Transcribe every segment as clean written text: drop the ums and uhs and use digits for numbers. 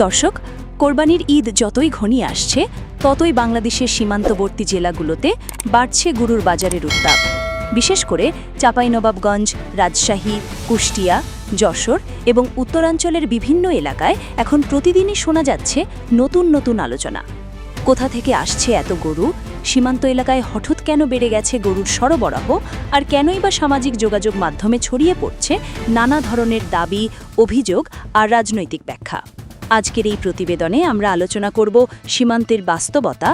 দর্শক, কোরবানির ঈদ যতই ঘনিয়ে আসছে ততই বাংলাদেশের সীমান্তবর্তী জেলাগুলোতে বাড়ছে গরুর বাজারের উত্তাপ। বিশেষ করে চাঁপাইনবাবগঞ্জ, রাজশাহী, কুষ্টিয়া, যশোর এবং উত্তরাঞ্চলের বিভিন্ন এলাকায় এখন প্রতিদিনই শোনা যাচ্ছে নতুন নতুন আলোচনা। কোথা থেকে আসছে এত গরু, সীমান্ত এলাকায় হঠাৎ কেন বেড়ে গেছে গরুর সরবরাহ, আর কেনই বা সামাজিক যোগাযোগ মাধ্যমে ছড়িয়ে পড়ছে নানা ধরনের দাবি, অভিযোগ আর রাজনৈতিক ব্যাখ্যা। আজকের এই প্রতিবেদনে আমরা আলোচনা করব সীমান্তের বাস্তবতা,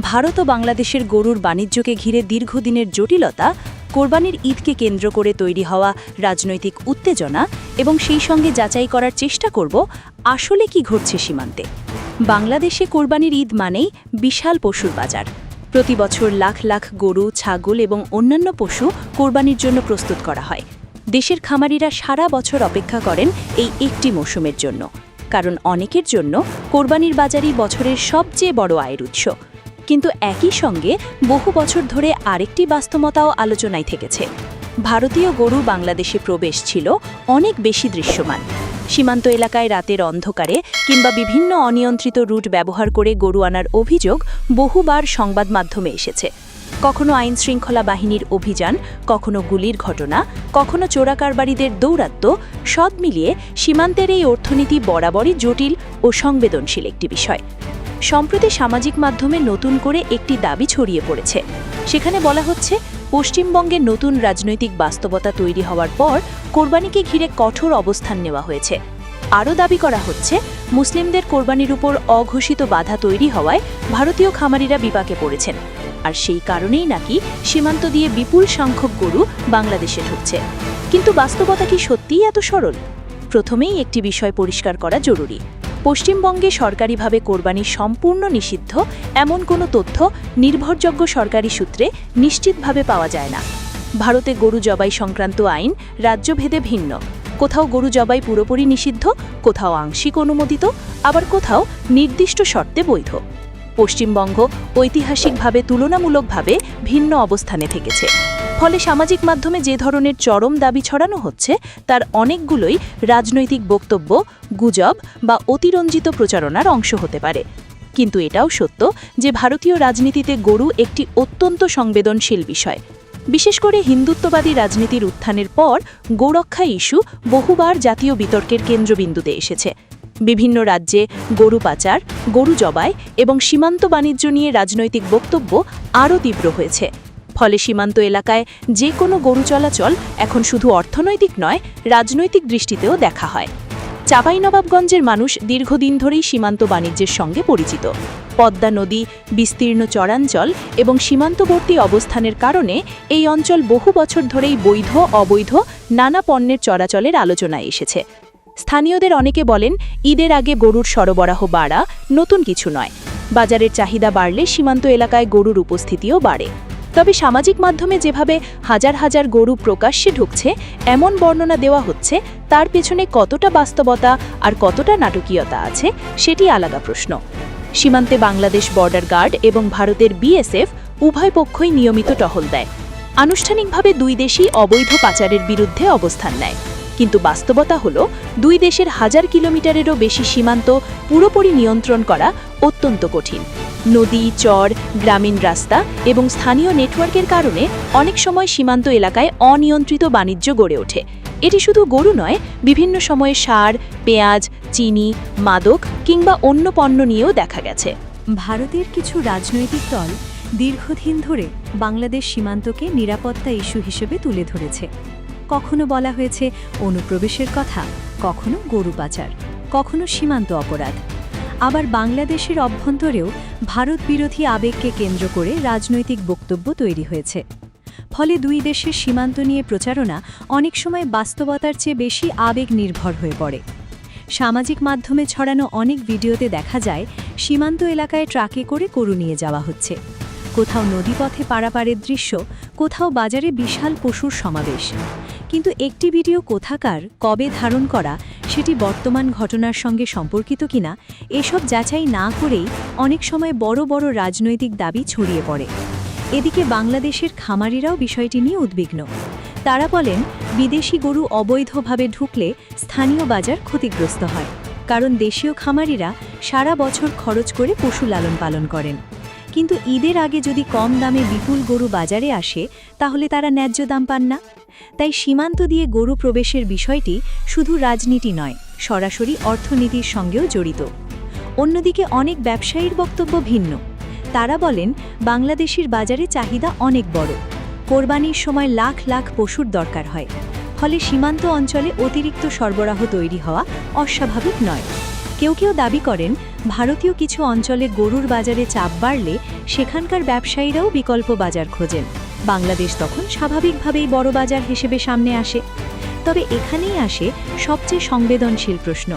ভারত ও বাংলাদেশের গরুর বাণিজ্যকে ঘিরে দীর্ঘদিনের জটিলতা, কোরবানির ঈদকে কেন্দ্র করে তৈরি হওয়া রাজনৈতিক উত্তেজনা এবং সেই সঙ্গে যাচাই করার চেষ্টা করব আসলে কি ঘটছে সীমান্তে। বাংলাদেশে কোরবানির ঈদ মানেই বিশাল পশুর বাজার। প্রতি বছর লাখ লাখ গরু, ছাগল এবং অন্যান্য পশু কোরবানির জন্য প্রস্তুত করা হয়। দেশের খামারিরা সারা বছর অপেক্ষা করেন এই একটি মৌসুমের জন্য, কারণ অনেকের জন্য কোরবানির বাজারই বছরের সবচেয়ে বড় আয়ের উৎস। কিন্তু একই সঙ্গে বহু বছর ধরে আরেকটি বাস্তবতাও আলোচনায় থেকেছে। ভারতীয় গরু বাংলাদেশে প্রবেশ ছিল অনেক বেশি দৃশ্যমান। সীমান্ত এলাকায় রাতের অন্ধকারে কিংবা বিভিন্ন অনিয়ন্ত্রিত রুট ব্যবহার করে গরু আনার অভিযোগ বহুবার সংবাদ মাধ্যমে এসেছে। কখনো আইনশৃঙ্খলা বাহিনীর অভিযান, কখনো গুলির ঘটনা, কখনো চোরাকারবারিদের দৌরাত্ম্য, সব মিলিয়ে সীমান্তের এই অর্থনীতি বরাবরই জটিল ও সংবেদনশীল একটি বিষয়। সম্প্রতি সামাজিক মাধ্যমে নতুন করে একটি দাবি ছড়িয়ে পড়েছে। সেখানে বলা হচ্ছে, পশ্চিমবঙ্গে নতুন রাজনৈতিক বাস্তবতা তৈরি হওয়ার পর কোরবানিকে ঘিরে কঠোর অবস্থান নেওয়া হয়েছে। আরও দাবি করা হচ্ছে, মুসলিমদের কোরবানির উপর অঘোষিত বাধা তৈরি হওয়ায় ভারতীয় খামারিরা বিপাকে পড়েছেন, আর সেই কারণেই নাকি সীমান্ত দিয়ে বিপুল সংখ্যক গরু বাংলাদেশে ঢুকছে। কিন্তু বাস্তবতা কি সত্যিই এত সরল? প্রথমেই একটি বিষয় পরিষ্কার করা জরুরি। পশ্চিমবঙ্গে সরকারিভাবে কোরবানি সম্পূর্ণ নিষিদ্ধ এমন কোনো তথ্য নির্ভরযোগ্য সরকারি সূত্রে নিশ্চিতভাবে পাওয়া যায় না। ভারতে গরু জবাই সংক্রান্ত আইন রাজ্যভেদে ভিন্ন। কোথাও গরু জবাই পুরোপুরি নিষিদ্ধ, কোথাও আংশিক অনুমোদিত, আবার কোথাও নির্দিষ্ট শর্তে বৈধ। পশ্চিমবঙ্গ ঐতিহাসিকভাবে তুলনামূলকভাবে ভিন্ন অবস্থানে থেকেছে। ফলে সামাজিক মাধ্যমে যে ধরনের চরম দাবি ছড়ানো হচ্ছে তার অনেকগুলোই রাজনৈতিক বক্তব্য, গুজব বা অতিরঞ্জিত প্রচারণার অংশ হতে পারে। কিন্তু এটাও সত্য যে ভারতীয় রাজনীতিতে গরু একটি অত্যন্ত সংবেদনশীল বিষয়। বিশেষ করে হিন্দুত্ববাদী রাজনীতির উত্থানের পর গোরক্ষা ইস্যু বহুবার জাতীয় বিতর্কের কেন্দ্রবিন্দুতে এসেছে। বিভিন্ন রাজ্যে গরু পাচার, গরু জবাই এবং সীমান্ত বাণিজ্য নিয়ে রাজনৈতিক বক্তব্য আরও তীব্র হয়েছে। ফলে সীমান্ত এলাকায় যে কোনো গরু চলাচল এখন শুধু অর্থনৈতিক নয়, রাজনৈতিক দৃষ্টিতেও দেখা হয়। চাঁপাইনবাবগঞ্জের মানুষ দীর্ঘদিন ধরেই সীমান্ত বাণিজ্যের সঙ্গে পরিচিত। পদ্মা নদী, বিস্তীর্ণ চরাঞ্চল এবং সীমান্তবর্তী অবস্থানের কারণে এই অঞ্চল বহু বছর ধরেই বৈধ, অবৈধ নানা পণ্যের চলাচলের আলোচনায় এসেছে। স্থানীয়দের অনেকে বলেন, ঈদের আগে গরুর সরবরাহ বাড়া নতুন কিছু নয়। বাজারের চাহিদা বাড়লে সীমান্ত এলাকায় গরুর উপস্থিতিও বাড়ে। তবে সামাজিক মাধ্যমে যেভাবে হাজার হাজার গরু প্রকাশ্যে ঢুকছে এমন বর্ণনা দেওয়া হচ্ছে, তার পেছনে কতটা বাস্তবতা আর কতটা নাটকীয়তা আছে সেটি আলাদা প্রশ্ন। সীমান্তে বাংলাদেশ বর্ডার গার্ড এবং ভারতের বিএসএফ উভয় পক্ষই নিয়মিত টহল দেয়। আনুষ্ঠানিকভাবে দুই দেশই অবৈধ পাচারের বিরুদ্ধে অবস্থান নেয়। কিন্তু বাস্তবতা হলো, দুই দেশের হাজার কিলোমিটারেরও বেশি সীমান্ত পুরোপুরি নিয়ন্ত্রণ করা অত্যন্ত কঠিন। নদী, চর, গ্রামীণ রাস্তা এবং স্থানীয় নেটওয়ার্কের কারণে অনেক সময় সীমান্ত এলাকায় অনিয়ন্ত্রিত বাণিজ্য গড়ে ওঠে। এটি শুধু গরু নয়, বিভিন্ন সময়ে সার, পেঁয়াজ, চিনি, মাদক কিংবা অন্য পণ্য নিয়েও দেখা গেছে। ভারতের কিছু রাজনৈতিক দল দীর্ঘদিন ধরে বাংলাদেশ সীমান্তকে নিরাপত্তা ইস্যু হিসেবে তুলে ধরেছে। কখনো বলা হয়েছে অনুপ্রবেশের কথা, কখনো গরু পাচার, কখনো সীমান্ত অপরাধ। আবার বাংলাদেশের অভ্যন্তরেও ভারত বিরোধী আবেগকে কেন্দ্র করে রাজনৈতিক বক্তব্য তৈরি হয়েছে। ফলে দুই দেশের সীমান্ত নিয়ে প্রচারণা অনেক সময় বাস্তবতার চেয়ে বেশি আবেগ নির্ভর হয়ে পড়ে। সামাজিক মাধ্যমে ছড়ানো অনেক ভিডিওতে দেখা যায় সীমান্ত এলাকায় ট্রাকে করে গরু নিয়ে যাওয়া হচ্ছে। কোথাও নদীপথে পারাপারের দৃশ্য, কোথাও বাজারে বিশাল পশুর সমাবেশ। কিন্তু একটি ভিডিও কোথাকার, কবে ধারণ করা, সেটি বর্তমান ঘটনার সঙ্গে সম্পর্কিত কিনা এসব যাচাই না করেই অনেক সময় বড় বড় রাজনৈতিক দাবি ছড়িয়ে পড়ে। এদিকে বাংলাদেশের খামারিরাও বিষয়টি নিয়ে উদ্বিগ্ন। তারা বলেন, বিদেশি গরু অবৈধভাবে ঢুকলে স্থানীয় বাজার ক্ষতিগ্রস্ত হয়। কারণ দেশীয় খামারিরা সারা বছর খরচ করে পশু লালন পালন করেন। কিন্তু ঈদের আগে যদি কম দামে বিপুল গরু বাজারে আসে তাহলে তারা ন্যায্য দাম পান না। তাই সীমান্ত দিয়ে গরু প্রবেশের বিষয়টি শুধু রাজনীতি নয়, সরাসরি অর্থনীতির সঙ্গেও জড়িত। অন্যদিকে অনেক ব্যবসায়ীর বক্তব্য ভিন্ন। তারা বলেন বাংলাদেশের বাজারে চাহিদা অনেক বড়, কোরবানির সময় লাখ লাখ পশুর দরকার হয়, ফলে সীমান্ত অঞ্চলে অতিরিক্ত সরবরাহ তৈরি হওয়া অস্বাভাবিক নয়। কেউ কেউ দাবি করেন ভারতীয় কিছু অঞ্চলে গরুর বাজারে চাপ বাড়লে সেখানকার ব্যবসায়ীরাও বিকল্প বাজার খোঁজেন। বাংলাদেশ তখন স্বাভাবিকভাবেই বড় বাজার হিসেবে সামনে আসে। তবে এখানেই আসে সবচেয়ে সংবেদনশীল প্রশ্ন,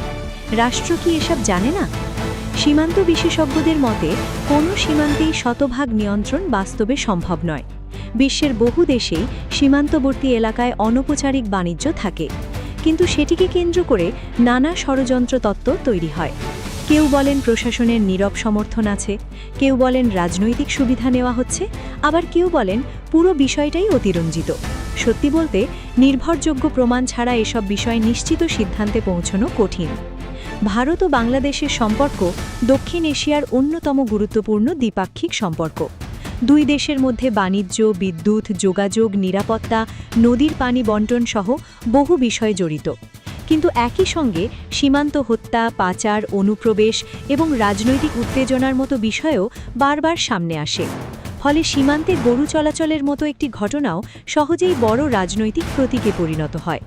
রাষ্ট্র কি এসব জানে না? সীমান্ত বিশেষজ্ঞদের মতে কোনো সীমান্তেই শতভাগ নিয়ন্ত্রণ বাস্তবে সম্ভব নয়। বিশ্বের বহু দেশেই সীমান্তবর্তী এলাকায় অনৌপচারিক বাণিজ্য থাকে, কিন্তু সেটিকে কেন্দ্র করে নানা ষড়যন্ত্র তত্ত্ব তৈরি হয়। কেউ বলেন প্রশাসনের নীরব সমর্থন আছে, কেউ বলেন রাজনৈতিক সুবিধা নেওয়া হচ্ছে, আবার কেউ বলেন পুরো বিষয়টাই অতিরঞ্জিত। সত্যি বলতে নির্ভরযোগ্য প্রমাণ ছাড়া এসব বিষয় নিশ্চিত সিদ্ধান্তে পৌঁছানো কঠিন। ভারত ও বাংলাদেশের সম্পর্ক দক্ষিণ এশিয়ার অন্যতম গুরুত্বপূর্ণ দ্বিপাক্ষিক সম্পর্ক। দুই দেশের মধ্যে বাণিজ্য, বিদ্যুৎ, যোগাযোগ, নিরাপত্তা, নদীর পানি বণ্টন সহ বহু বিষয় জড়িত। কিন্তু একই সঙ্গে সীমান্ত হত্যা, পাচার, অনুপ্রবেশ এবং রাজনৈতিক উত্তেজনার মতো বিষয়ও বারবার সামনে আসে। ফলে সীমান্তে গরু চলাচলের মতো একটি ঘটনাও সহজেই বড় রাজনৈতিক প্রতীকে পরিণত হয়।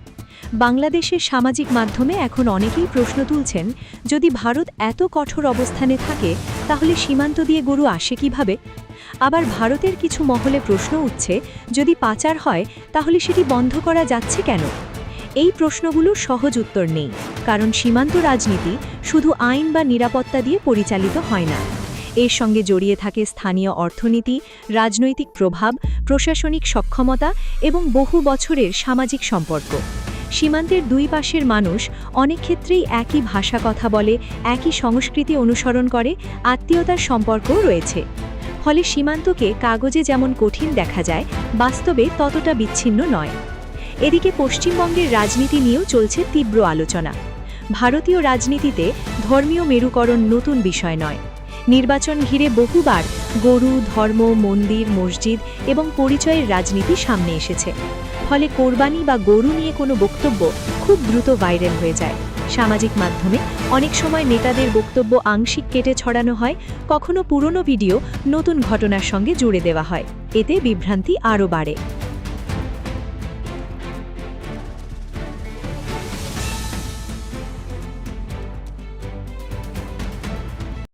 বাংলাদেশের সামাজিক মাধ্যমে এখন অনেকেই প্রশ্ন তুলছেন, যদি ভারত এত কঠোর অবস্থানে থাকে তাহলে সীমান্ত দিয়ে গরু আসে কিভাবে? আবার ভারতের কিছু মহলে প্রশ্ন উঠছে, যদি পাচার হয় তাহলে সেটি বন্ধ করা যাচ্ছে কেন? এই প্রশ্নগুলোর সহজ উত্তর নেই, কারণ সীমান্ত রাজনীতি শুধু আইন বা নিরাপত্তা দিয়ে পরিচালিত হয় না। এর সঙ্গে জড়িয়ে থাকে স্থানীয় অর্থনীতি, রাজনৈতিক প্রভাব, প্রশাসনিক সক্ষমতা এবং বহু বছরের সামাজিক সম্পর্ক। সীমান্তের দুই পাশের মানুষ অনেক ক্ষেত্রেই একই ভাষা কথা বলে, একই সংস্কৃতি অনুসরণ করে, আত্মীয়তার সম্পর্কও রয়েছে। ফলে সীমান্তকে কাগজে যেমন কঠিন দেখা যায়, বাস্তবে ততটা বিচ্ছিন্ন নয়। এদিকে পশ্চিমবঙ্গের রাজনীতি নিয়েও চলছে তীব্র আলোচনা। ভারতীয় রাজনীতিতে ধর্মীয় মেরুকরণ নতুন বিষয় নয়। নির্বাচন ঘিরে বহুবার গরু, ধর্ম, মন্দির, মসজিদ এবং পরিচয়ের রাজনীতি সামনে এসেছে। ফলে কোরবানি বা গরু নিয়ে কোনো বক্তব্য খুব দ্রুত ভাইরাল হয়ে যায়। সামাজিক মাধ্যমে অনেক সময় নেতাদের বক্তব্য আংশিক কেটে ছড়ানো হয়, কখনো পুরনো ভিডিও নতুন ঘটনার সঙ্গে জুড়ে দেওয়া হয়। এতে বিভ্রান্তি আরও বাড়ে।